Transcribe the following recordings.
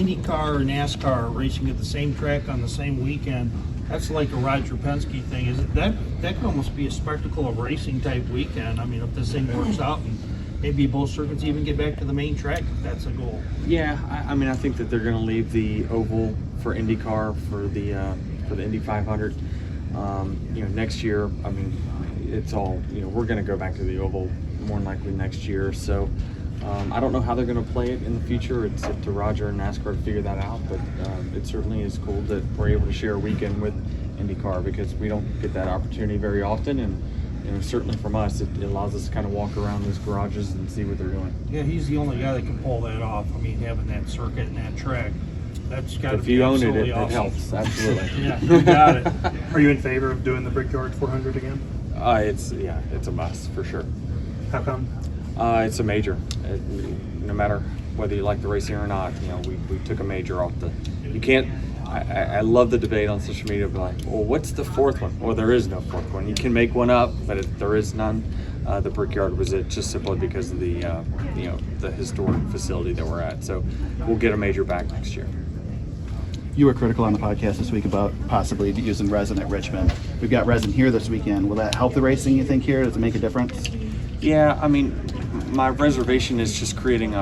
IndyCar or NASCAR racing at the same track on the same weekend, that's like a Roger Penske thing. Is it that could almost be a spectacle of racing type weekend? I mean, if this thing works out, and maybe both circuits even get back to the main track, if that's a goal. Yeah, I mean, I think that they're going to leave the oval for IndyCar for the Indy 500. Next year, I mean, it's all, we're going to go back to the oval more than likely next year. So I don't know how they're going to play it in the future. It's up to Roger and NASCAR to figure that out. But it certainly is cool that we're able to share a weekend with IndyCar, because we don't get that opportunity very often. And certainly from us, it allows us to kind of walk around those garages and see what they're doing. Yeah, he's the only guy that can pull that off. I mean, having that circuit and that track, that's got to be if you own it, awesome. it helps. Absolutely. Yeah, you got it. Are you in favor of doing the Brickyard 400 again? It's a must for sure. How come? It's a major. No matter whether you like the racing or not, we took a major off the. You can't. I love the debate on social media, but like, well, what's the fourth one? Well, there is no fourth one. You can make one up, but there is none. The Brickyard was it, just simply because of the the historic facility that we're at. So we'll get a major back next year. You were critical on the podcast this week about possibly using resin at Richmond. We've got resin here this weekend. Will that help the racing, you think, here? Does it make a difference? Yeah, I mean, my reservation is just creating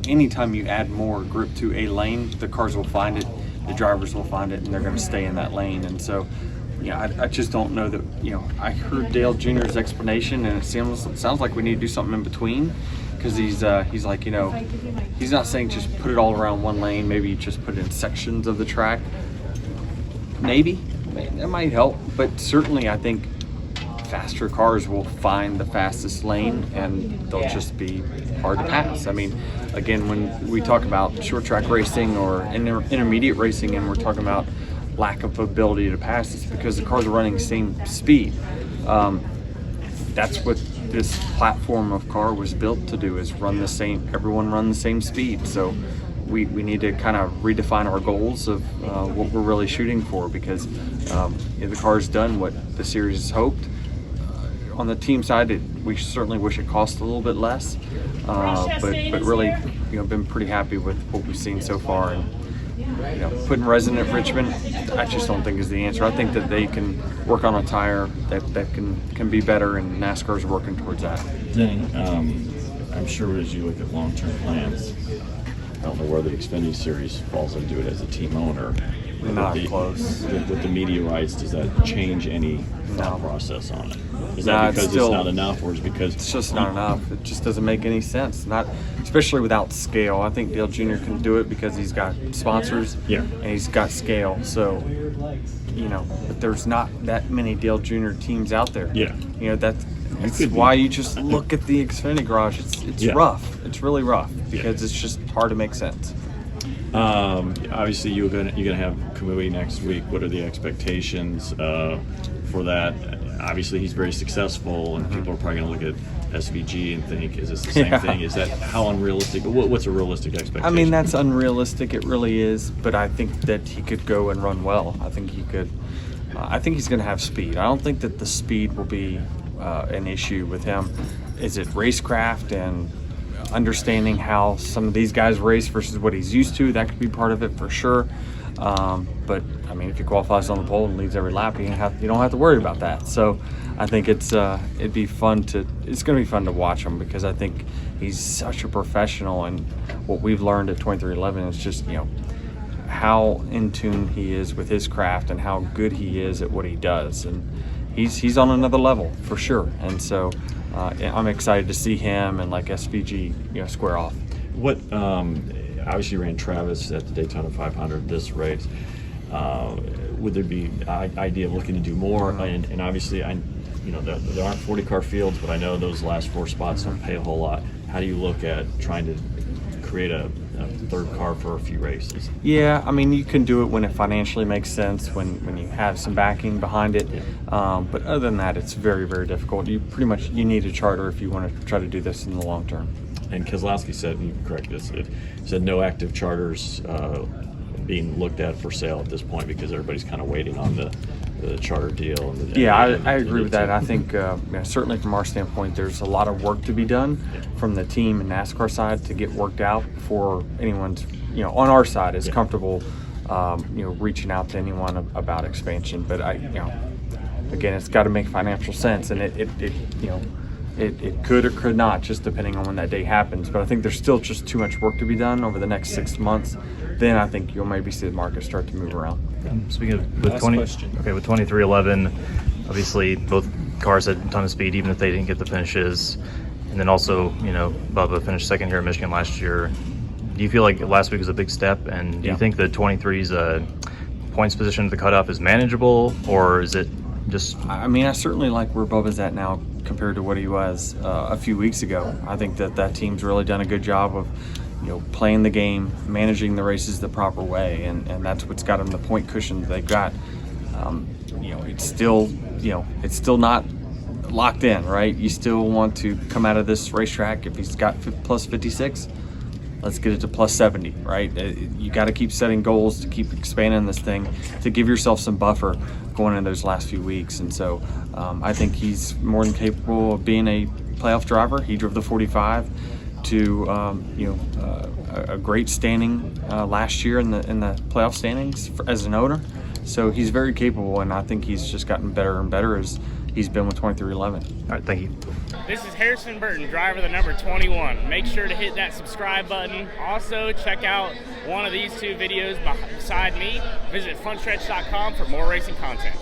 anytime you add more grip to a lane, the cars will find it, the drivers will find it, and they're going to stay in that lane. And so, I just don't know that, I heard Dale Jr.'s explanation, and it sounds like we need to do something in between. Because he's like, he's not saying just put it all around one lane, maybe just put it in sections of the track. Maybe that might help, but certainly I think faster cars will find the fastest lane, and they'll just be hard to pass. I mean, again, when we talk about short track racing or intermediate racing, and we're talking about lack of ability to pass, it's because the cars are running the same speed. That's what this platform of car was built to do, is everyone run the same speed. So we need to kind of redefine our goals of what we're really shooting for, because the car's done what the series has hoped. On the team side, we certainly wish it cost a little bit less, but really, been pretty happy with what we've seen so far. And putting resin at Richmond, I just don't think is the answer. I think that they can work on a tire that can be better, and NASCAR's working towards that. Denny, I'm sure as you look at long-term plans, I don't know where the Xfinity Series falls into it as a team owner. Not close. With the media rights, does that change any thought process on it? Is that because it's not enough, or is it because it's just not enough? It just doesn't make any sense. Not especially without scale. I think Dale Jr. can do it because he's got sponsors, and he's got scale. So, but there's not that many Dale Jr. teams out there. That's why you just look at the Xfinity garage. It's rough. It's really rough because it's just hard to make sense. Obviously, you're gonna have Kamui next week. What are the expectations for that? Obviously, he's very successful, and people are probably going to look at SVG and think, is this the same thing? Is that how unrealistic? What's a realistic expectation? I mean, that's unrealistic. It really is. But I think that he could go and run well. I think he could. I think he's going to have speed. I don't think that the speed will be an issue with him. Is it racecraft and understanding how some of these guys race versus what he's used to? That could be part of it for sure. But I mean, if he qualifies on the pole and leads every lap, you don't have to worry about that. So I think it's going to be fun to watch him, because I think he's such a professional, and what we've learned at 2311 is just how in tune he is with his craft and how good he is at what he does, and he's on another level for sure. And so I'm excited to see him and like SVG square off. What obviously ran Travis at the Daytona 500 this race. Would there be idea of looking to do more? And obviously, there aren't 40 car fields, but I know those last 4 spots don't pay a whole lot. How do you look at trying to create a third car for a few races? Yeah, I mean, you can do it when it financially makes sense, when you have some backing behind it. But other than that, it's very, very difficult. You need a charter if you want to try to do this in the long term. And Keselowski said, you can correct this, it said no active charters being looked at for sale at this point, because everybody's kind of waiting on the the charter deal. And the, Yeah, and I the agree with that. team. I think certainly from our standpoint, there's a lot of work to be done from the team and NASCAR side to get worked out before anyone's, on our side is comfortable, reaching out to anyone about expansion. But again, it's got to make financial sense, and it could or could not, just depending on when that day happens. But I think there's still just too much work to be done over the next 6 months. Then I think you'll maybe see the market start to move around. Speaking of with Last 20, question. okay, with 2311, obviously both cars had a ton of speed, even if they didn't get the finishes. And then also, Bubba finished second here in Michigan last year. Do you feel like last week was a big step? And do you think the 23's points position at the cutoff is manageable, or is it just? I mean, I certainly like where Bubba's at now compared to what he was a few weeks ago. I think that team's really done a good job of, playing the game, managing the races the proper way, and that's what's got them the point cushion that they've got. It's still not locked in, right? You still want to come out of this racetrack. If he's got plus 56, let's get it to plus 70, right? You got to keep setting goals to keep expanding this thing, to give yourself some buffer going into those last few weeks. And so I think he's more than capable of being a playoff driver. He drove the 45 to a great standing last year in the playoff standings as an owner. So he's very capable, and I think he's just gotten better and better as he's been with 2311. All right, thank you. This is Harrison Burton, driver the number 21. Make sure to hit that subscribe button. Also, check out one of these two videos beside me. Visit frontstretch.com for more racing content.